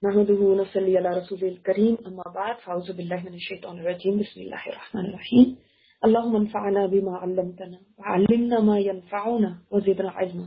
نحمده ونصلي على رسوله الكريم اما بعد فاعوذ بالله من الشيطان الرجيم بسم الله الرحمن الرحيم اللهم انفعنا بما علمتنا وعلمنا ما ينفعنا وزدنا علما۔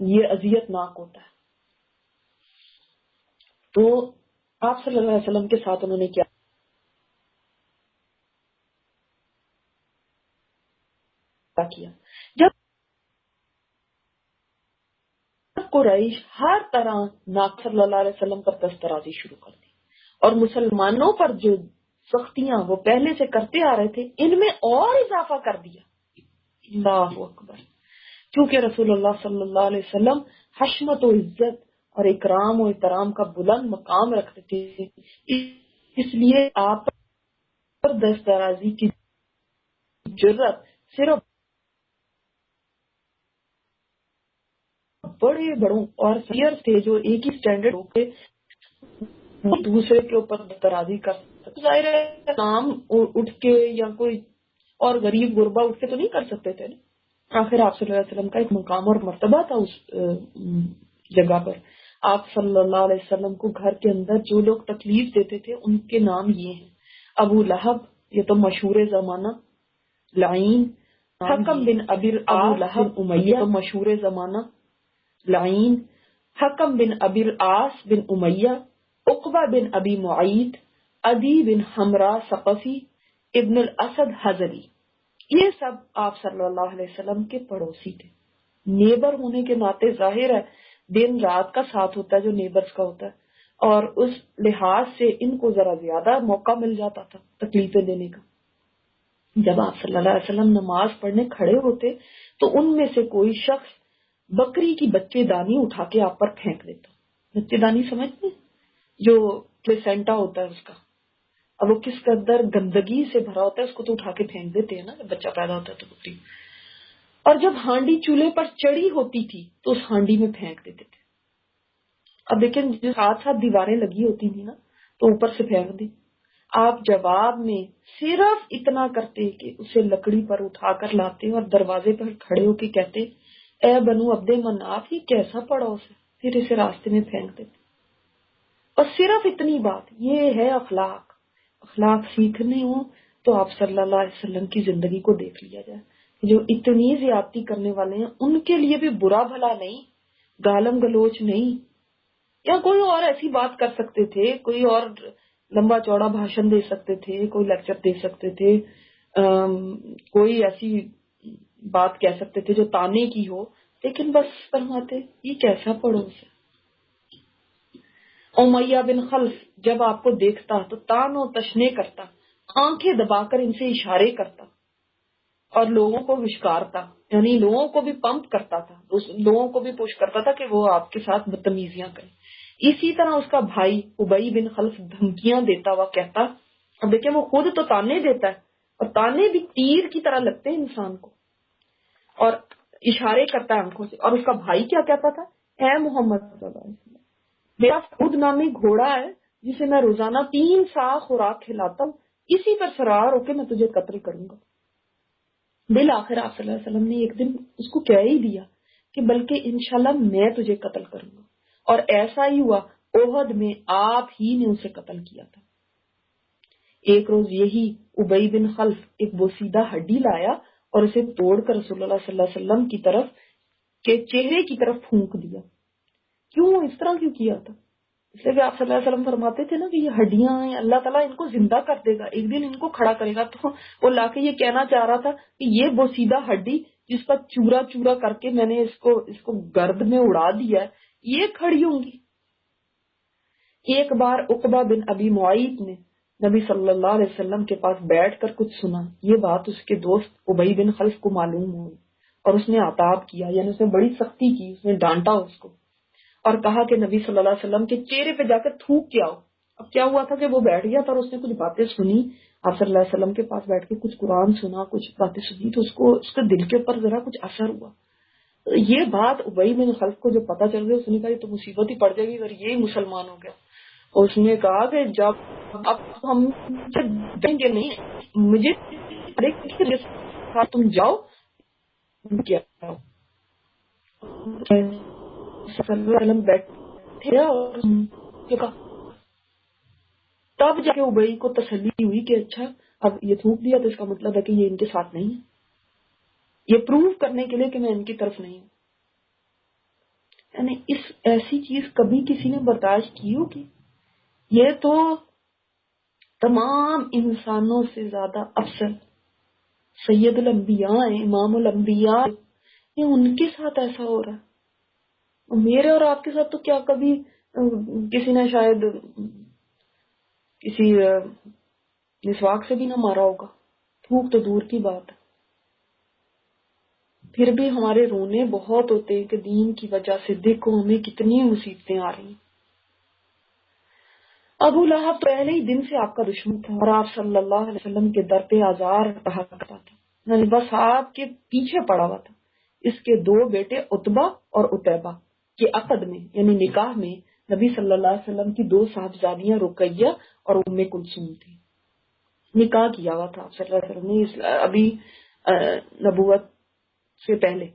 یہ اذیت ناک ہوتا ہے. تو آپ صلی اللہ علیہ وسلم کے ساتھ انہوں نے کیا کیا؟ جب قریش ہر طرح ناک صلی اللہ علیہ وسلم پر دسترازی شروع کر دی اور مسلمانوں پر جو سختیاں وہ پہلے سے کرتے آ رہے تھے ان میں اور اضافہ کر دیا. اللہ اکبر. کیونکہ رسول اللہ صلی اللہ علیہ وسلم حشمت و عزت اور اکرام و احترام کا بلند مقام رکھتے تھے، اس لیے آپ پر دسترازی کی جرت صرف بڑے بڑوں اور سینئر تھے جو ایک ہی اسٹینڈرڈ ہو کے دوسرے کے اوپر دسترازی کر سکتے. ظاہر ہے نام اٹھ کے یا کوئی اور غریب غربا اٹھ کے تو نہیں کر سکتے تھے نا. آخر آپ صلی اللہ علیہ وسلم کا ایک مقام اور مرتبہ تھا اس جگہ پر. آپ صلی اللہ علیہ وسلم کو گھر کے اندر جو لوگ تکلیف دیتے تھے ان کے نام یہ ہیں: ابو لہب، یہ تو مشہور زمانہ، لعین، حکم بن ابی العاص بن امیہ، مشہور زمانہ، لعین، حکم بن ابی العاص بن امیہ، عقبہ بن ابی معیط، عدی بن حمرا ثقفی، ابن الاسد حضری. یہ سب آپ صلی اللہ علیہ وسلم کے پڑوسی تھے. نیبر ہونے کے ناطے ظاہر ہے دن رات کا ساتھ ہوتا ہے جو نیبرز کا ہوتا ہے، اور اس لحاظ سے ان کو ذرا زیادہ موقع مل جاتا تھا تکلیفیں دینے کا. جب آپ صلی اللہ علیہ وسلم نماز پڑھنے کھڑے ہوتے تو ان میں سے کوئی شخص بکری کی بچے دانی اٹھا کے آپ پر پھینک دیتا. بچے دانی سمجھتے جو پلیسینٹا ہوتا ہے اس کا، اب وہ کس قدر گندگی سے بھرا ہوتا ہے، اس کو تو اٹھا کے پھینک دیتے ہیں نا جب بچہ پیدا ہوتا ہے تو بکری. اور جب ہانڈی چولہے پر چڑھی ہوتی تھی تو اس ہانڈی میں پھینک دیتے تھے. اب دیکھیں جو ساتھ ساتھ دیواریں لگی ہوتی تھی نا تو اوپر سے پھینک دی. آپ جواب میں صرف اتنا کرتے کہ اسے لکڑی پر اٹھا کر لاتے اور دروازے پر کھڑے ہو کے کہتے: اے بنو عبد مناف، یہ کیسا پڑوس ہے، پھر اسے راستے میں پھینک دیتے. اور صرف اتنی بات. یہ ہے اخلاق. اخلاق سیکھنے ہوں تو آپ صلی اللہ علیہ وسلم کی زندگی کو دیکھ لیا جائے. جو اتنی زیادتی کرنے والے ہیں ان کے لیے بھی برا بھلا نہیں، گالم گلوچ نہیں، یا کوئی اور ایسی بات کر سکتے تھے، کوئی اور لمبا چوڑا بھاشن دے سکتے تھے، کوئی لیکچر دے سکتے تھے، کوئی ایسی بات کہہ سکتے تھے جو تانے کی ہو، لیکن بس فرماتے یہ کیسا پڑوس ہے. امیہ بن خلف جب آپ کو دیکھتا تو تان و تشنے کرتا، آنکھیں دبا کر ان سے اشارے کرتا اور لوگوں کو وشکارتا، یعنی لوگوں کو بھی پمپ کرتا تھا، لوگوں کو بھی پوش کرتا تھا کہ وہ آپ کے ساتھ بدتمیزیاں کریں. اسی طرح اس کا بھائی ابی بن خلف دھمکیاں دیتا ہوا کہتا، اب دیکھیں وہ خود تو تانے دیتا ہے اور تانے بھی تیر کی طرح لگتے ہیں انسان کو، اور اشارے کرتا ہے آنکھوں سے. اور اس کا بھائی کیا کہتا تھا؟ اے محمد صلی اللہ علیہ وسلم، میرا خود نامی گھوڑا ہے جسے میں روزانہ 3 سا خوراک کھلاتا ہوں، اسی پر سوار ہو کے میں تجھے قتل کروں گا. بالآخر آپ صلی اللہ علیہ وسلم نے ایک دن اس کو کہہ ہی دیا کہ بلکہ انشاءاللہ میں تجھے قتل کروں گا. اور ایسا ہی ہوا، احد میں آپ ہی نے اسے قتل کیا تھا. ایک روز یہی ابی بن خلف ایک بوسیدہ ہڈی لایا اور اسے توڑ کر رسول اللہ صلی اللہ علیہ وسلم کی طرف کے چہرے کی طرف پھونک دیا. کیوں اس طرح کیوں کیا تھا؟ اس لیے کہ آپ صلی اللہ علیہ وسلم فرماتے تھے نا کہ یہ ہڈیاں ہیں، اللہ تعالیٰ ان کو زندہ کر دے گا، ایک دن ان کو کھڑا کرے گا. تو وہ لا کے یہ کہنا چاہ رہا تھا کہ یہ بوسیدہ ہڈی جس پر چورا چورا کر کے میں نے اس کو گرد میں اڑا دیا ہے، یہ کھڑی ہوں گی. ایک بار عقبہ بن ابی معیط نے نبی صلی اللہ علیہ وسلم کے پاس بیٹھ کر کچھ سنا. یہ بات اس کے دوست ابی بن خلف کو معلوم ہوئی اور اس نے عتاب کیا، یعنی اس نے بڑی سختی کی، اس نے ڈانٹا اس کو اور کہا کہ نبی صلی اللہ علیہ وسلم کے چہرے پہ جا کر تھوک کے آؤ. اب کیا ہوا تھا کہ وہ بیٹھ گیا تھا اور اس نے کچھ باتیں سنی، آپ صلی اللہ علیہ وسلم کے پاس بیٹھ کے کچھ قرآن سنا، کچھ باتیں سنی، تو اس کے دل کے اوپر ذرا کچھ اثر ہوا. یہ بات ابی بن خلف کو جو پتا چل گیا، اس نے کہا یہ تو مصیبت ہی پڑ جائے گی اگر یہی مسلمان ہو گیا. اس نے کہا کہ جب اب ہم دیں گے نہیں، مجھے تم جاؤ کیا بیٹھے اور تب جا کے ابی کو تسلی ہوئی کہ اچھا اب یہ تھوک دیا تو اس کا مطلب ہے کہ یہ ان کے ساتھ نہیں ہے، یہ پروف کرنے کے لیے کہ میں ان کی طرف نہیں ہوں. یعنی اس ایسی چیز کبھی کسی نے برداشت کی ہوگی؟ یہ تو تمام انسانوں سے زیادہ افضل سید الانبیاء ہیں، امام الانبیاء، یہ ان کے ساتھ ایسا ہو رہا ہے۔ میرے اور آپ کے ساتھ تو کیا کبھی کسی نے شاید کسی مسواک سے بھی نہ مارا ہوگا، تھوک تو دور کی بات ہے۔ پھر بھی ہمارے رونے بہت ہوتے ہیں کہ دین کی وجہ سے دیکھو ہمیں کتنی مصیبتیں آ رہی ہیں۔ ابو لہب پہلے ہی دن سے آپ کا دشمن تھا اور آپ صلی اللہ علیہ وسلم کے در پہ آزار رہا کرتا تھا، یعنی بس آپ کے پیچھے پڑا ہوا تھا۔ اس کے دو بیٹے عتبہ اور عتیبہ کے عقد میں یعنی نکاح میں نبی صلی اللہ علیہ وسلم کی دو صاحبزادیاں رقیہ اور ام کلثوم تھی۔ نکاح کیا ہوا تھا آپ صلی اللہ علیہ وسلم نے ابھی نبوت سے پہلے۔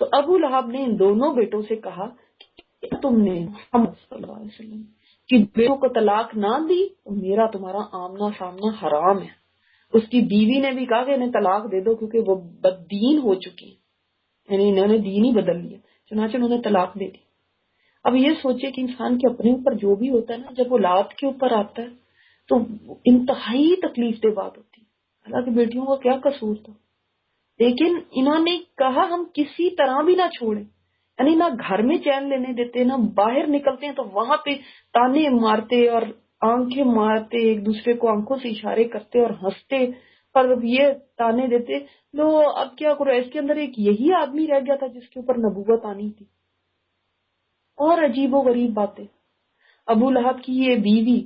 تو ابو لہب نے ان دونوں بیٹوں سے کہا کہ تم نے محمد صلی اللہ علیہ وسلم کی بیٹوں کو طلاق نہ دی تو میرا تمہارا آمنا سامنا حرام ہے۔ اس کی بیوی نے بھی کہا کہ انہیں طلاق دے دو کیونکہ وہ بددین ہو چکی ہیں، یعنی انہوں نے دین ہی بدل لیا، چنانچہ انہوں نے طلاق دے دی۔ اب یہ سوچے کہ انسان کے اپنے اوپر جو بھی ہوتا ہے نا، جب اولاد کے اوپر آتا ہے تو انتہائی تکلیف دہ بات ہوتی ہے۔ حالانکہ بیٹیوں کا کیا قصور تھا، لیکن انہوں نے کہا ہم کسی طرح بھی نہ چھوڑیں، یعنی نہ گھر میں چین لینے دیتے، نہ باہر نکلتے ہیں تو وہاں پہ تانے مارتے اور آنکھیں مارتے، ایک دوسرے کو آنکھوں سے اشارے کرتے اور ہنستے اور یہ تانے دیتے۔ لو اب کیا قریش کے اندر ایک یہی آدمی رہ گیا تھا جس کے اوپر نبوت آنی تھی۔ اور عجیب و غریب باتیں، ابو لہب کی یہ بیوی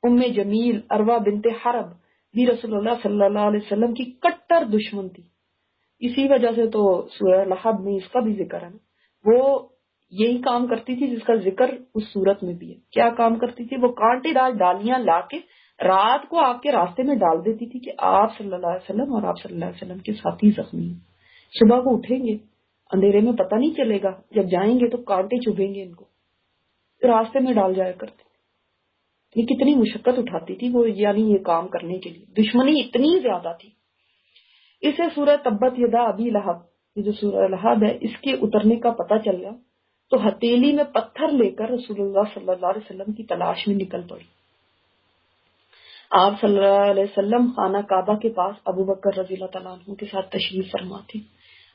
ام جمیل عروہ بنت حرب بھی رسول اللہ صلی اللہ علیہ وسلم کی کٹر دشمن تھی۔ اسی وجہ سے تو سورہ لہب میں اس کا بھی ذکر ہے نا، وہ یہی کام کرتی تھی جس کا ذکر اس صورت میں بھی ہے۔ کیا کام کرتی تھی؟ وہ کانٹے دار ڈالیاں لا کے رات کو آپ کے راستے میں ڈال دیتی تھی کہ آپ صلی اللہ علیہ وسلم اور آپ صلی اللہ علیہ وسلم کے ساتھی زخمی ہیں، صبح کو اٹھیں گے اندھیرے میں پتہ نہیں چلے گا، جب جائیں گے تو کانٹے چبھیں گے ان کو، راستے میں ڈال جایا کرتے۔ یہ کتنی مشقت اٹھاتی تھی وہ، یعنی یہ کام کرنے کے لیے دشمنی اتنی زیادہ تھی۔ اسے سورہ تبت یدا ابی لہب، یہ جو سورہ لہب ہے، اس کے اترنے کا پتہ چل گیا تو ہتھیلی میں پتھر لے کر رسول اللہ صلی اللہ علیہ وسلم کی تلاش میں نکل پڑی۔ آپ صلی اللہ علیہ وسلم خانہ کعبہ کے پاس ابو بکر رضی اللہ تعالیٰ عنہ کے ساتھ تشریف فرما تھے۔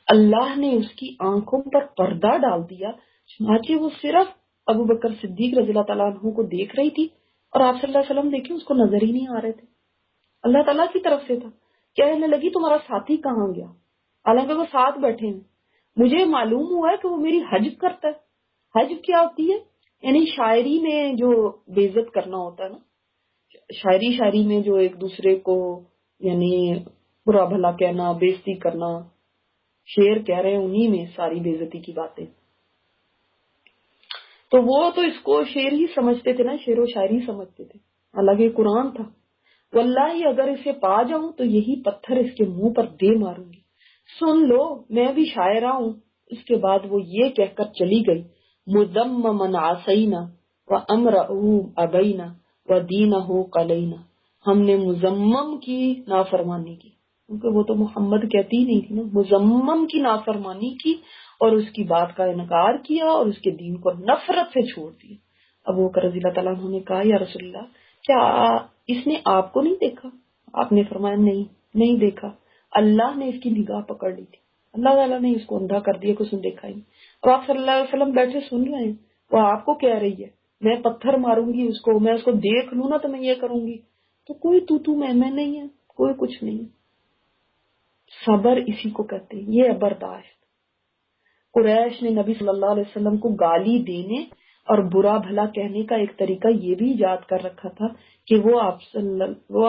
اللہ نے اس کی آنکھوں پر پردہ ڈال دیا، چنانچہ وہ صرف ابو بکر صدیق رضی اللہ تعالیٰ عنہ کو دیکھ رہی تھی اور آپ صلی اللہ علیہ وسلم دیکھیں اس کو نظر ہی نہیں آ رہے تھے۔ اللہ تعالیٰ کی طرف سے تھا۔ کہنے لگی تمہارا ساتھی کہاں گیا؟ حالانکہ وہ ساتھ بیٹھے ہیں۔ مجھے معلوم ہوا ہے کہ وہ میری حج کرتا ہے۔ حج کیا ہوتی ہے؟ یعنی شاعری میں جو بے عزت کرنا ہوتا ہے نا، شاعری میں جو ایک دوسرے کو یعنی برا بھلا کہنا، بے عزتی کرنا، شعر کہہ رہے ہیں انہی میں ساری بے عزتی کی باتیں۔ تو وہ تو اس کو شعر ہی سمجھتے تھے نا، شعر و شاعری سمجھتے تھے، حالانکہ قرآن تھا۔ واللہ اگر اسے پا جاؤں تو یہی پتھر اس کے منہ پر دے ماروں گی، سن لو میں بھی شاعرہ ہوں۔ اس کے بعد وہ یہ کہہ کر چلی گئی، مذممن عصینا وامرؤ ابینا ودینہ قلینا، ہم نے مذمم کی نافرمانی کی، کیونکہ وہ تو محمد کہتی ہی نہیں تھی نا، مذمم کی نافرمانی کی اور اس کی بات کا انکار کیا اور اس کے دین کو نفرت سے چھوڑ دیا۔ ابو بکر رضی اللہ تعالیٰ عنہ نے کہا یا رسول اللہ کیا اس نے آپ کو نہیں دیکھا؟ آپ نے فرمایا نہیں دیکھا، اللہ نے اس کی نگاہ پکڑ لی تھی، اللہ تعالیٰ نے اس کو اندھا کر دیا کہ اس نے دیکھا ہی نہیں۔ اور آپ صلی اللہ علیہ وسلم بیٹھے سن رہے ہیں، وہ آپ کو کہہ رہی ہے میں پتھر ماروں گی اس کو، میں اس کو دیکھ لوں نا تو میں یہ کروں گی، تو کوئی تو میں نہیں ہے، کوئی کچھ نہیں۔ صبر اسی کو کہتے ہیں، یہ ہے برداشت۔ قریش نے نبی صلی اللہ علیہ وسلم کو گالی دینے اور برا بھلا کہنے کا ایک طریقہ یہ بھی ایجاد کر رکھا تھا کہ وہ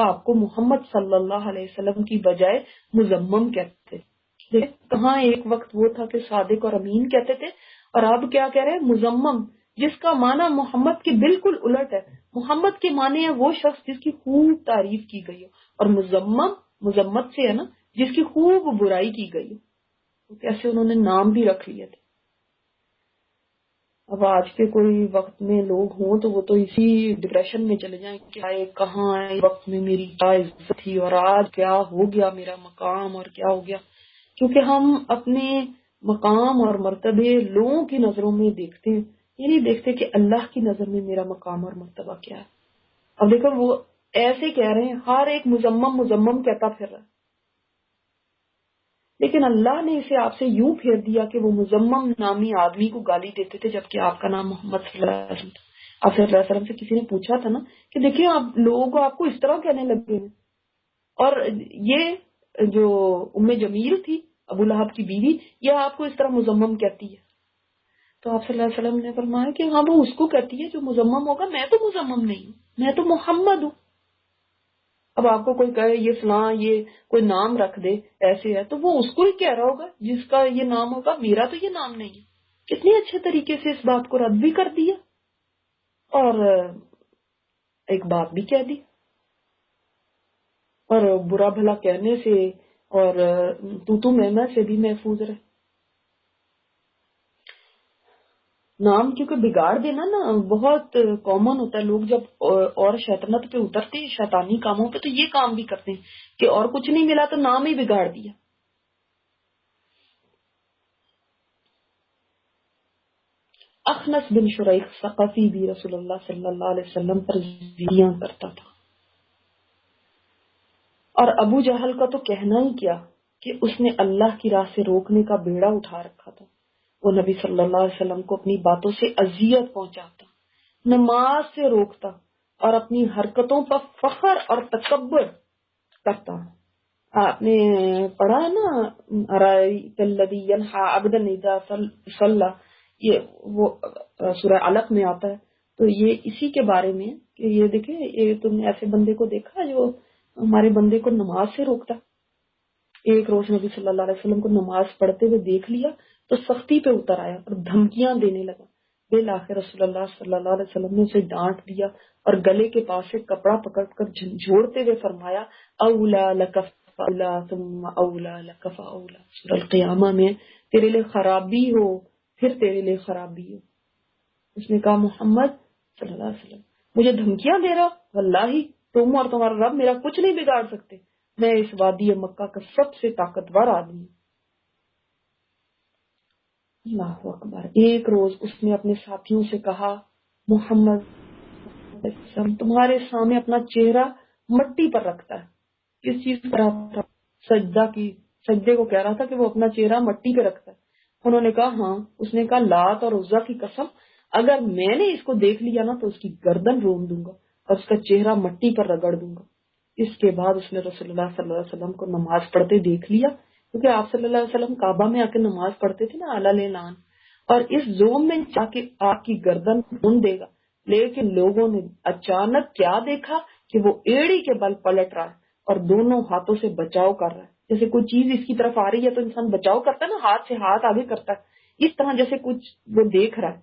آپ کو محمد صلی اللہ علیہ وسلم کی بجائے مذمم کہتے تھے۔ کہاں ایک وقت وہ تھا کہ صادق اور امین کہتے تھے، اور اب کیا کہہ رہے ہیں؟ مذمم، جس کا معنی محمد کے بالکل الٹ ہے۔ محمد کے معنی ہے وہ شخص جس کی خوب تعریف کی گئی ہو، اور مذمم مذمت سے ہے نا، جس کی خوب برائی کی گئی ہو۔ تو کیسے انہوں نے نام بھی رکھ لیے تھے۔ اب آج کے کوئی وقت میں لوگ ہوں تو وہ تو اسی ڈپریشن میں چلے جائیں کہ آئے کہاں آئے وقت میں میری کیا عزت تھی اور آج کیا ہو گیا میرا مقام اور کیا ہو گیا، کیونکہ ہم اپنے مقام اور مرتبے لوگوں کی نظروں میں دیکھتے ہیں، یہ نہیں دیکھتے کہ اللہ کی نظر میں میرا مقام اور مرتبہ کیا ہے۔ اب دیکھو وہ ایسے کہہ رہے ہیں، ہر ایک مزمم کہتا پھر رہا ہے، لیکن اللہ نے اسے آپ سے یوں پھیر دیا کہ وہ مزمم نامی آدمی کو گالی دیتے تھے جبکہ آپ کا نام محمد صلی اللہ علیہ وسلم تھا۔ آپ صلی اللہ علیہ وسلم سے کسی نے پوچھا تھا نا کہ دیکھیں آپ لوگوں کو آپ کو اس طرح کہنے لگے ہیں، اور یہ جو ام جمیل تھی ابو لہب کی بیوی، یہ آپ کو اس طرح مزمم کہتی ہے۔ تو آپ صلی اللہ علیہ وسلم نے فرمایا کہ ہاں وہ اس کو کہتی ہے جو مزمم ہوگا، میں تو مزمم نہیں ہوں، میں تو محمد ہوں۔ اب آپ کو کوئی کہے یہ فلاں، یہ کوئی نام رکھ دے ایسے ہے، تو وہ اس کو ہی کہہ رہا ہوگا جس کا یہ نام ہوگا، میرا تو یہ نام نہیں ہے۔ کتنے اچھے طریقے سے اس بات کو رد بھی کر دیا اور ایک بات بھی کہہ دی، اور برا بھلا کہنے سے اور تو میں سے بھی محفوظ رہے۔ نام کیونکہ بگاڑ دینا نا بہت کامن ہوتا ہے، لوگ جب اور شیطنت پہ اترتے ہیں شیطانی کاموں پہ تو یہ کام بھی کرتے ہیں کہ اور کچھ نہیں ملا تو نام ہی بگاڑ دیا۔ اخنس بن شریح ثقفی بھی رسول اللہ صلی اللہ علیہ وسلم پر زیاں کرتا تھا، اور ابو جہل کا تو کہنا ہی کیا کہ اس نے اللہ کی راہ سے روکنے کا بیڑا اٹھا رکھا تھا۔ وہ نبی صلی اللہ علیہ وسلم کو اپنی باتوں سے اذیت پہنچاتا، نماز سے روکتا اور اپنی حرکتوں پر فخر اور تکبر کرتا۔ آپ نے پڑھا ہے نا ارائیت الذی ینہی عبدا اذا صلی، یہ وہ سورہ علق میں آتا ہے، تو یہ اسی کے بارے میں کہ یہ دیکھیں یہ تم نے ایسے بندے کو دیکھا جو ہمارے بندے کو نماز سے روکتا۔ ایک روز نبی صلی اللہ علیہ وسلم کو نماز پڑھتے ہوئے دیکھ لیا تو سختی پہ اتر آیا اور دھمکیاں دینے لگا۔ بالآخر رسول اللہ صلی اللہ علیہ وسلم نے اسے ڈانٹ دیا اور گلے کے پاس سے کپڑا پکڑ کر جھنجھوڑتے ہوئے فرمایا اولا لک اولا ثم اولا لک فاولا، سورہ القیامہ میں تیرے لیے خرابی ہو پھر تیرے لیے خرابی ہو۔ اس نے کہا محمد صلی اللہ علیہ وسلم مجھے دھمکیاں دے رہا، واللہ تم اور تمہارا رب میرا کچھ نہیں بگاڑ سکتے، میں اس وادی مکہ کا سب سے طاقتور آدمی ہوں۔ اللہ اکبر۔ ایک روز اس نے اپنے ساتھیوں سے کہا محمد تمہارے سامنے اپنا چہرہ مٹی پر رکھتا ہے، کس چیز پر رکھتا؟ سجدے کو کہہ رہا تھا کہ وہ اپنا چہرہ مٹی پہ رکھتا ہے۔ انہوں نے کہا ہاں۔ اس نے کہا لات اور عزا کی قسم اگر میں نے اس کو دیکھ لیا نا تو اس کی گردن رون دوں گا اور اس کا چہرہ مٹی پر رگڑ دوں گا۔ اس کے بعد اس نے رسول اللہ صلی اللہ علیہ وسلم کو نماز پڑھتے دیکھ لیا، کیونکہ آپ صلی اللہ علیہ وسلم کعبہ میں آ کے نماز پڑھتے تھے نا اعلیٰ اعلان، اور اس زوم میں جا کے آپ کی گردن رون دے گا۔ لیکن لوگوں نے اچانک کیا دیکھا کہ وہ ایڑی کے بل پلٹ رہا ہے اور دونوں ہاتھوں سے بچاؤ کر رہا ہے، جیسے کوئی چیز اس کی طرف آ رہی ہے تو انسان بچاؤ کرتا ہے نا، ہاتھ سے ہاتھ آگے کرتا ہے، اس طرح جیسے کچھ وہ دیکھ رہا ہے۔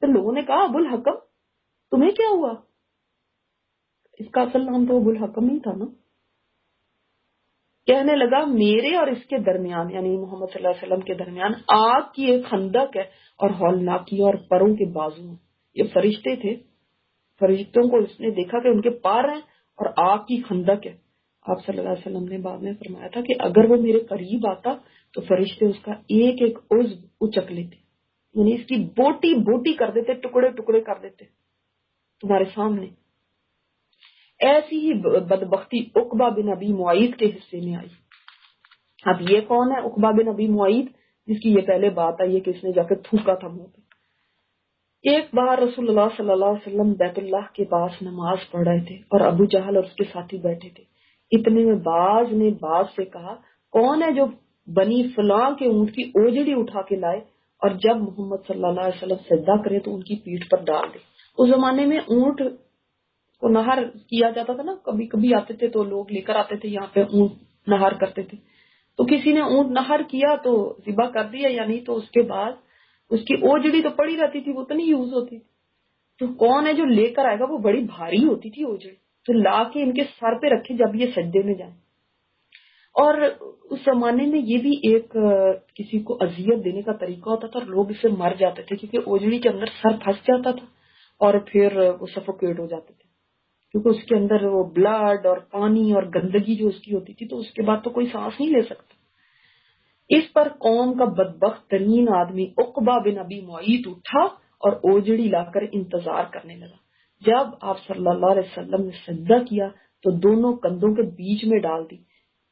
تو لوگوں نے کہا ابو الحکم تمہیں کیا ہوا؟ اس کا اصل نام تو ابو الحکم ہی تھا نا۔ کہنے لگا میرے اور اس کے درمیان یعنی محمد صلی اللہ علیہ وسلم کے درمیان آگ کی ایک خندق ہے اور ہولناکی اور پروں کے بازو ہیں۔ یہ فرشتے تھے، فرشتوں کو اس نے دیکھا کہ ان کے پار ہیں اور آگ کی خندق ہے۔ آپ صلی اللہ علیہ وسلم نے بعد میں فرمایا تھا کہ اگر وہ میرے قریب آتا تو فرشتے اس کا ایک ایک عضو اچک لیتے، یعنی اس کی بوٹی بوٹی کر دیتے، ٹکڑے ٹکڑے کر دیتے تمہارے سامنے۔ ایسی ہی بدبختی عقبہ بن ابی معیط کے حصے میں آئی۔ اب یہ کون ہے عقبہ بن ابی معیط جس کی یہ پہلے بات آئی ہے کہ اس نے جا کے تھوکا تھا منہ پہ۔ ایک بار رسول اللہ صلی اللہ علیہ وسلم بیت اللہ کے پاس نماز پڑھ رہے تھے اور ابو جہل اور اس کے ساتھی بیٹھے تھے۔ اتنے میں باز نے باز سے کہا کون ہے جو بنی فلاں کے اونٹ کی اوجڑی اٹھا کے لائے اور جب محمد صلی اللہ علیہ وسلم سجدہ کرے تو ان کی پیٹھ پر ڈال دے۔ اس زمانے میں اونٹ کو نہر کیا جاتا تھا نا، کبھی کبھی آتے تھے تو لوگ لے کر آتے تھے یہاں پہ اونٹ نہر کرتے تھے، تو کسی نے اونٹ نہر کیا تو ذبح کر دیا، یا نہیں تو اس کے بعد اس کی اوجڑی تو پڑی رہتی تھی، وہ تو نہیں یوز ہوتی تھی۔ تو کون ہے جو لے کر آئے گا؟ وہ بڑی بھاری ہوتی تھی اوجڑی، تو لا کے ان کے سر پہ رکھے جب یہ سجدے میں جائیں۔ اور اس زمانے میں یہ بھی ایک کسی کو اذیت دینے کا طریقہ ہوتا تھا اور لوگ اس سے مر جاتے تھے کیونکہ اوجڑی کے اندر سر پھنس جاتا تھا اور پھر وہ سفوکیٹ ہو جاتے تھے، کیونکہ اس کے اندر وہ بلڈ اور پانی اور گندگی جو اس کی ہوتی تھی تو اس کے بعد تو کوئی سانس نہیں لے سکتا۔ اس پر قوم کا بدبخت ترین آدمی عقبہ بن ابی معیط اٹھا اور اوجڑی لا کر انتظار کرنے لگا۔ جب آپ صلی اللہ علیہ وسلم نے سجدہ کیا تو دونوں کندھوں کے بیچ میں ڈال دی،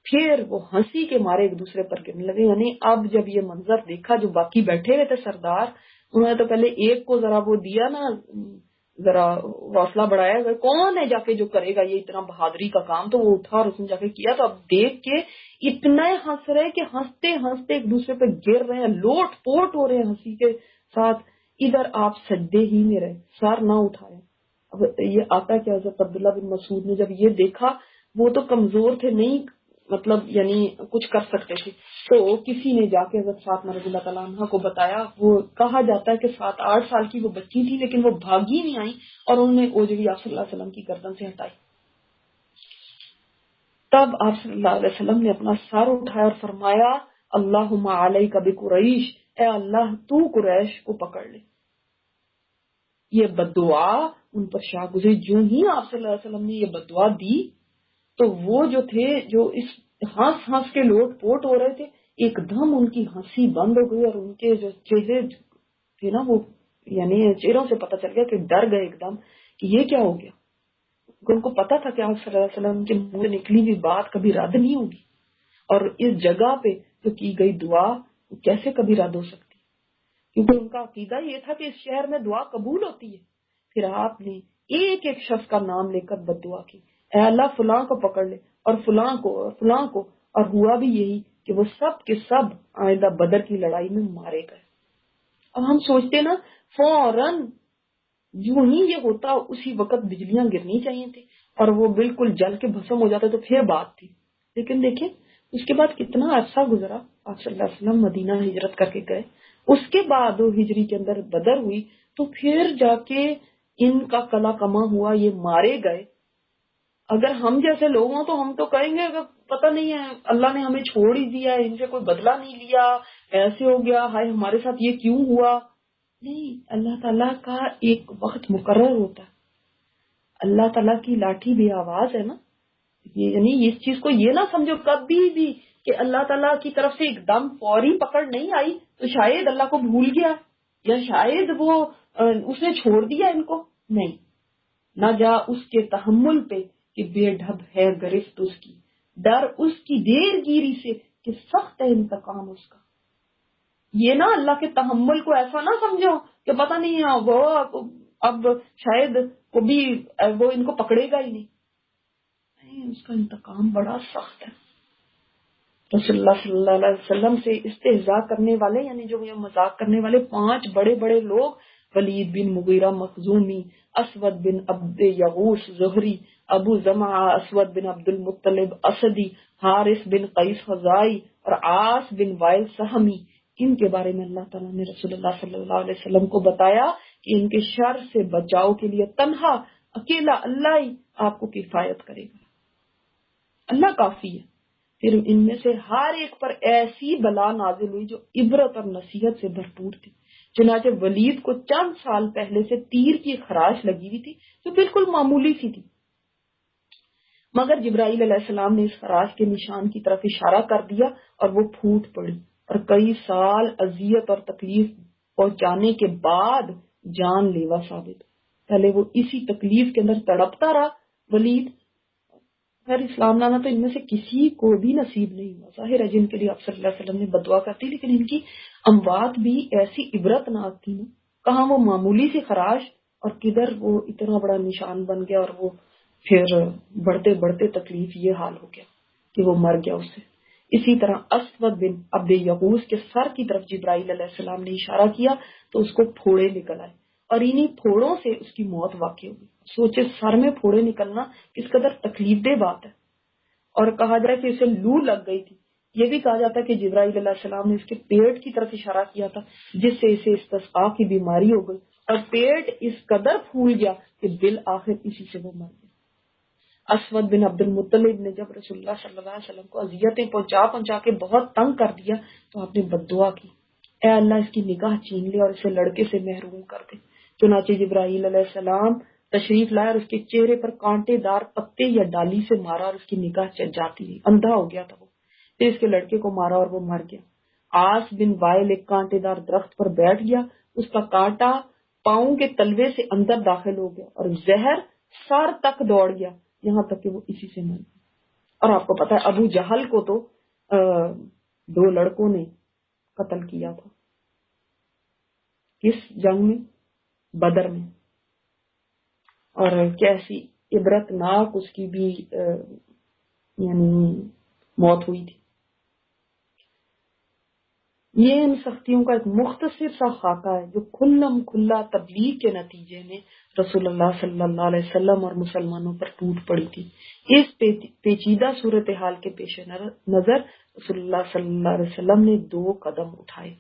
پھر وہ ہنسی کے مارے ایک دوسرے پر گرنے لگے۔ یعنی اب جب یہ منظر دیکھا، جو باقی بیٹھے ہوئے تھے سردار، انہوں نے تو پہلے ایک کو ذرا وہ دیا نا، ذرا حوصلہ بڑھایا، کون ہے جا کے جو کرے گا یہ اتنا بہادری کا کام، تو وہ اٹھا اور اس نے جا کے کیا۔ تو اب دیکھ کے اتنا ہنس رہے کہ ہنستے ہنستے ایک دوسرے پہ گر رہے ہیں، لوٹ پوٹ ہو رہے ہیں ہنسی کے ساتھ۔ ادھر آپ سجدے ہی میں رہے، سر نہ اٹھائے۔ اب یہ آتا کہ حضرت عبداللہ بن مسعود نے جب یہ دیکھا، وہ تو کمزور تھے، نہیں مطلب یعنی کچھ کر سکتے تھے، تو کسی نے جا کے حضرت فاطمہ رضی اللہ تعالیٰ عنہ کو بتایا۔ وہ کہا جاتا ہے کہ 7-8 سال کی وہ بچی تھی، لیکن وہ بھاگی نہیں آئی اور انہوں نے اوجڑی آپ صلی اللہ علیہ وسلم کی گردن سے ہٹائی۔ تب آپ صلی اللہ علیہ وسلم نے اپنا سر اٹھایا اور فرمایا، اللہم علیک بقریش، اے اللہ تو قریش کو پکڑ لے۔ یہ بددعا ان پر شاہ گزری۔ جو ہی آپ صلی اللہ علیہ وسلم نے یہ بددعا دی تو وہ جو تھے، جو اس ہنس ہنس کے لوٹ پوٹ ہو رہے تھے، ایک دم ان کی ہنسی بند ہو گئی، اور ان کے جو چہرے تھے نا، وہ یعنی چہروں سے پتہ چل گیا کہ ڈر گئے ایک دم کہ یہ کیا ہو گیا۔ ان کو پتا تھا کہ آپ صلی اللہ علیہ وسلم کے منہ سے نکلی ہوئی بات کبھی رد نہیں ہوگی، اور اس جگہ پہ جو کی گئی دعا وہ کیسے کبھی رد ہو سکتی، کیونکہ ان کا عقیدہ یہ تھا کہ اس شہر میں دعا قبول ہوتی ہے۔ پھر آپ نے ایک ایک شخص کا نام لے کر بد دعا کی، اے اللہ فلاں کو پکڑ لے، اور فلاں کو اور فلاں کو، اور ہوا بھی یہی کہ وہ سب کے سب آئندہ بدر کی لڑائی میں مارے گئے۔ اب ہم سوچتے نا، فوراً جو ہی یہ ہوتا اسی وقت بجلیاں گرنی چاہیے تھی اور وہ بالکل جل کے بھسم ہو جاتا، تو پھر بات تھی۔ لیکن دیکھیں اس کے بعد کتنا عرصہ گزرا، آپ صلی اللہ علیہ وسلم مدینہ ہجرت کر کے گئے، اس کے بعد وہ ہجری کے اندر بدر ہوئی، تو پھر جا کے ان کا کلا کما ہوا، یہ مارے گئے۔ اگر ہم جیسے لوگ ہوں تو ہم تو کہیں گے کہ پتہ نہیں ہے، اللہ نے ہمیں چھوڑ ہی دیا ہے، ان سے کوئی بدلہ نہیں لیا، ایسے ہو گیا، ہائے ہمارے ساتھ یہ کیوں ہوا۔ نہیں، اللہ تعالیٰ کا ایک وقت مقرر ہوتا ہے، اللہ تعالیٰ کی لاٹھی بے آواز ہے نا، یعنی اس چیز کو یہ نہ سمجھو کبھی بھی کہ اللہ تعالیٰ کی طرف سے ایک دم فوری پکڑ نہیں آئی تو شاید اللہ کو بھول گیا، یا شاید وہ اس نے چھوڑ دیا ان کو۔ نہیں، نہ جا اس کے تحمل پہ کہ بے ڈھب ہے گرفت اس کی، ڈر اس کی دیر گیری سے کہ سخت ہے انتقام اس کا۔ یہ نا اللہ کے تحمل کو ایسا نہ سمجھو کہ پتہ نہیں ہے وہ اب شاید کبھی وہ ان کو پکڑے گا ہی نہیں، اس کا انتقام بڑا سخت ہے۔ رسول اللہ صلی اللہ علیہ وسلم سے استہزاء کرنے والے، یعنی جو یہ مذاق کرنے والے 5 بڑے بڑے لوگ، ولید بن مغیرہ مخزومی، اسود بن عبد یغوث زہری، ابو زمعہ اسود بن عبد المطلب اسدی، حارث بن قیس خزائی اور عاص بن وائل سہمی، ان کے بارے میں اللہ تعالیٰ نے رسول اللہ صلی اللہ علیہ وسلم کو بتایا کہ ان کے شر سے بچاؤ کے لیے تنہا اکیلا اللہ ہی آپ کو کفایت کرے گا، اللہ کافی ہے۔ پھر ان میں سے ہر ایک پر ایسی بلا نازل ہوئی جو عبرت اور نصیحت سے بھرپور تھی۔ چنانچہ ولید کو چند سال پہلے سے تیر کی خراش لگی ہوئی تھی جو بالکل معمولی سی تھی، مگر جبرائیل علیہ السلام نے اس خراش کے نشان کی طرف اشارہ کر دیا اور وہ پھوٹ پڑی، اور کئی سال اذیت اور تکلیف پہنچانے کے بعد جان لیوا ثابت۔ پہلے وہ اسی تکلیف کے اندر تڑپتا رہا ولید، خیر اسلام لانا تو ان میں سے کسی کو بھی نصیب نہیں ہوا، ظاہر ہے جن کے لیے آپ صلی اللہ علیہ وسلم نے بدعا کرتی، لیکن ان کی اموات بھی ایسی عبرت ناک تھی نا، کہاں وہ معمولی سی خراش اور کدھر وہ اتنا بڑا نشان بن گیا، اور وہ پھر بڑھتے بڑھتے تکلیف یہ حال ہو گیا کہ وہ مر گیا اس سے۔ اسی طرح اسود بن عبد یغوث کے سر کی طرف جبرائیل علیہ السلام نے اشارہ کیا تو اس کو پھوڑے نکل آئے، اور انہی پھوڑوں سے اس کی موت واقع ہوئی۔ سوچے سر میں پھوڑے نکلنا کس قدر تکلیف دہ بات ہے، اور کہا جائے کہ اسے لو لگ گئی تھی۔ یہ بھی کہا جاتا ہے کہ جبرائیل علیہ السلام نے اس کے پیٹ کی طرف اشارہ کیا تھا، جس سے اسے استسقاء کی بیماری ہو گئی، اور پیٹ اس قدر پھول گیا کہ بالآخر اسی سے وہ مر گیا۔ اسود بن عبد المطلب نے جب رسول اللہ صلی اللہ علیہ وسلم کو اذیتیں پہنچا کے بہت تنگ کر دیا تو آپ نے بددعا کی، اے اللہ اس کی نگاہ چھین لے اور اسے لڑکے سے محروم کر دے۔ چنانچہ جبرائیل علیہ السلام تشریف لائے اور اس کے چہرے پر کانٹے دار پتے یا ڈالی سے مارا اور اس کی نگاہ جاتی رہی، اندھا ہو گیا تھا وہ، پھر اس کے لڑکے کو مارا اور وہ مر گیا۔ آس بن وائل ایک کانٹے دار درخت پر بیٹھ گیا، اس کا کانٹا پاؤں کے تلوے سے اندر داخل ہو گیا اور زہر سر تک دوڑ گیا، یہاں تک کہ وہ اسی سے مر گیا۔ اور آپ کو پتا ہے ابو جہل کو تو 2 لڑکوں نے قتل کیا تھا، کس جنگ میں؟ بدر میں، اور کیسی عبرتناک اس کی بھی یعنی موت ہوئی تھی۔ یہ ان سختیوں کا ایک مختصر سا خاکہ ہے جو کھلم کھلا تبلیغ کے نتیجے میں رسول اللہ صلی اللہ علیہ وسلم اور مسلمانوں پر ٹوٹ پڑی تھی۔ اس پیچیدہ صورتحال کے پیش نظر رسول اللہ صلی اللہ علیہ وسلم نے 2 قدم اٹھائے۔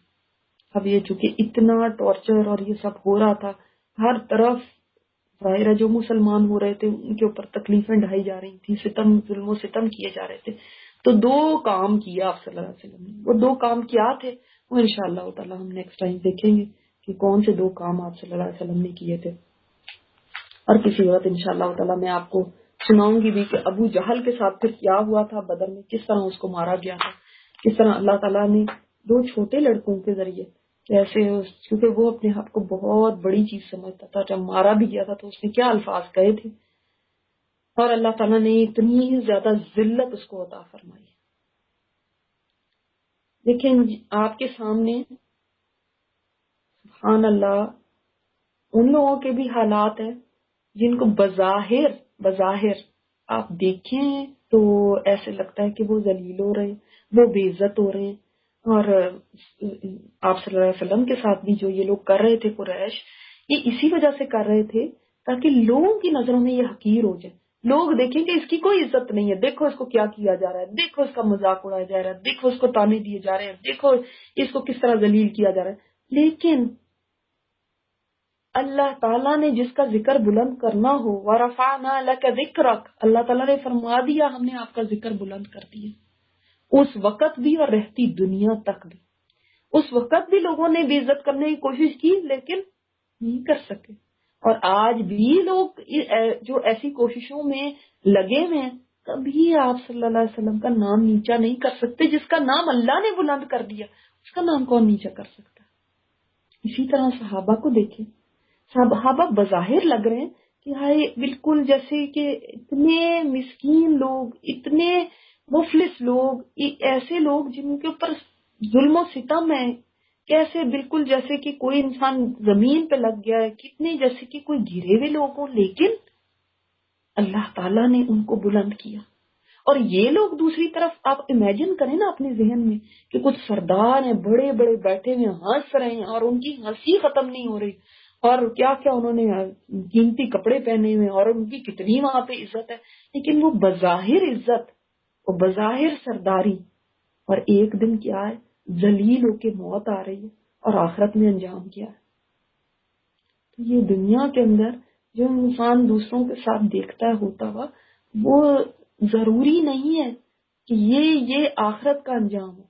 اب یہ چونکہ اتنا ٹارچر اور یہ سب ہو رہا تھا، ہر طرف ظاہر ہے جو مسلمان ہو رہے تھے ان کے اوپر تکلیفیں ڈھائی جا رہی تھی، ستم ظلم و ستم کیے جا رہے تھے، تو 2 کام کیا آپ صلی اللہ علیہ وسلم نے۔ وہ 2 کام کیا تھے وہ انشاءاللہ تعالی ہم نیکسٹ ٹائم دیکھیں گے کہ کون سے 2 کام آپ صلی اللہ علیہ وسلم نے کیے تھے، اور کسی وقت انشاءاللہ تعالی میں آپ کو سناؤں گی بھی کہ ابو جہل کے ساتھ پھر کیا ہوا تھا بدر میں، کس طرح اس کو مارا گیا تھا، کس طرح اللہ تعالیٰ نے 2 چھوٹے لڑکوں کے ذریعے کیسے، کیونکہ وہ اپنے آپ کو بہت بڑی چیز سمجھتا تھا، جب مارا بھی گیا تھا تو اس نے کیا الفاظ کہے تھے، اور اللہ تعالیٰ نے اتنی زیادہ ذلت اس کو عطا فرمائی۔ دیکھیں آپ کے سامنے سبحان اللہ ان لوگوں کے بھی حالات ہیں جن کو بظاہر آپ دیکھیں تو ایسے لگتا ہے کہ وہ ذلیل ہو رہے ہیں، وہ بے عزت ہو رہے ہیں، اور آپ صلی اللہ علیہ وسلم کے ساتھ بھی جو یہ لوگ کر رہے تھے قریش، یہ اسی وجہ سے کر رہے تھے تاکہ لوگوں کی نظروں میں یہ حقیر ہو جائے، لوگ دیکھیں کہ اس کی کوئی عزت نہیں ہے، دیکھو اس کو کیا کیا جا رہا ہے، دیکھو اس کا مذاق اڑایا جا رہا ہے، دیکھو اس کو تانے دیے جا رہے ہیں، دیکھو اس کو کس طرح ذلیل کیا جا رہا ہے۔ لیکن اللہ تعالیٰ نے جس کا ذکر بلند کرنا ہو، وَرَفَعْنَا لَكَ ذِكْرَكَ، اللہ تعالیٰ نے فرما دیا ہم نے آپ کا ذکر بلند کر دیا، اس وقت بھی اور رہتی دنیا تک بھی۔ اس وقت بھی لوگوں نے بے عزت کرنے کی کوشش کی لیکن نہیں کر سکے، اور آج بھی لوگ جو ایسی کوششوں میں لگے ہوئے ہیں کبھی آپ صلی اللہ علیہ وسلم کا نام نیچا نہیں کر سکتے، جس کا نام اللہ نے بلند کر دیا اس کا نام کون نیچا کر سکتا۔ اسی طرح صحابہ کو دیکھیں، صحابہ بظاہر لگ رہے ہیں کہ ہائے بالکل جیسے کہ اتنے مسکین لوگ، اتنے مفلس لوگ، ایسے لوگ جن کے اوپر ظلم و ستم ہے، کیسے بالکل جیسے کہ کوئی انسان زمین پہ لگ گیا ہے، کتنے جیسے کہ کوئی گرے ہوئے لوگ ہوں، لیکن اللہ تعالیٰ نے ان کو بلند کیا۔ اور یہ لوگ دوسری طرف آپ امیجن کریں نا اپنے ذہن میں کہ کچھ سردار ہیں بڑے بڑے بیٹھے ہوئے ہنس رہے ہیں اور ان کی ہنسی ختم نہیں ہو رہی، اور کیا کیا انہوں نے قیمتی کپڑے پہنے ہوئے اور ان کی کتنی وہاں پہ عزت ہے، لیکن وہ بظاہر عزت، وہ بظاہر سرداری، اور ایک دن کیا ہے ذلیل ہو کے موت آ رہی ہے، اور آخرت میں انجام کیا ہے۔ تو یہ دنیا کے اندر جو انسان دوسروں کے ساتھ دیکھتا ہے ہوتا ہوا، وہ ضروری نہیں ہے کہ یہ آخرت کا انجام ہو۔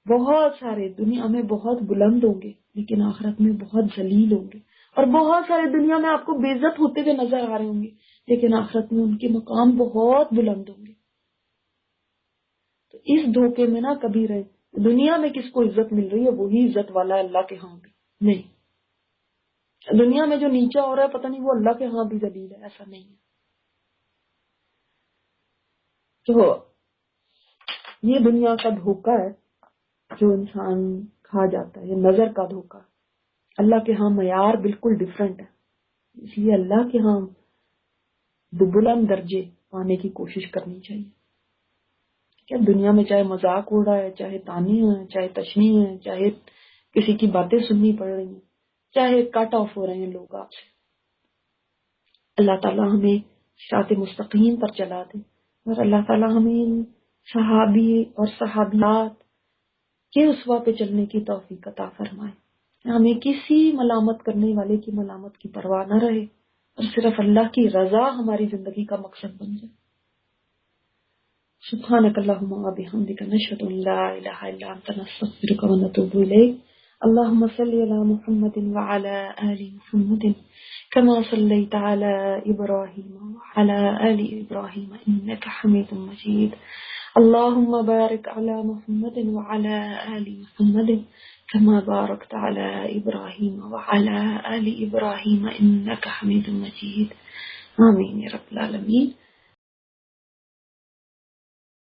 بہت سارے دنیا میں بہت بلند ہوں گے لیکن آخرت میں بہت ذلیل ہوں گے، اور بہت سارے دنیا میں آپ کو بے عزت ہوتے ہوئے نظر آ رہے ہوں گے لیکن آخرت میں ان کے مقام بہت بلند ہوں گے۔ تو اس دھوکے میں نہ کبھی رہے دنیا میں کس کو عزت مل رہی ہے وہی عزت والا ہے اللہ کے ہاں بھی نہیں، دنیا میں جو نیچا ہو رہا ہے پتہ نہیں وہ اللہ کے ہاں بھی ذلیل ہے، ایسا نہیں ہے۔ تو یہ دنیا کا دھوکہ ہے جو انسان کھا جاتا ہے، یہ نظر کا دھوکہ۔ اللہ کے ہاں معیار بالکل ڈیفرنٹ ہے، اس لیے اللہ کے ہاں بلند درجے پانے کی کوشش کرنی چاہیے۔ کیا دنیا میں چاہے مذاق ہو رہا ہے، چاہے تانے ہیں، چاہے تشنیع ہے، چاہے کسی کی باتیں سننی پڑ رہی ہیں، چاہے کٹ آف ہو رہے ہیں لوگ آپ سے، اللہ تعالیٰ ہمیں صراط مستقیم پر چلا دے، اور اللہ تعالیٰ ہمیں صحابی اور صحابیات کے اسوہ پہ چلنے کی توفیق عطا فرمائے، ہمیں کسی ملامت کرنے والے کی ملامت کی پرواہ نہ رہے، اور صرف اللہ کی رضا ہماری زندگی کا مقصد بن جائے۔ سبحانک اللہم و بحمدک، نشہد ان لا الہ الا انت، نستغفرک و نتوب الیک۔ اللہم صلی علی محمد وعلی آل محمد كما صليت على إبراهيم وعلى آل إبراهيم إنك حميد مجيد۔ اللهم بارك على محمد وعلى آل محمد كما باركت على إبراهيم وعلى آل إبراهيم إنك حميد مجيد آمين يا رب العالمين.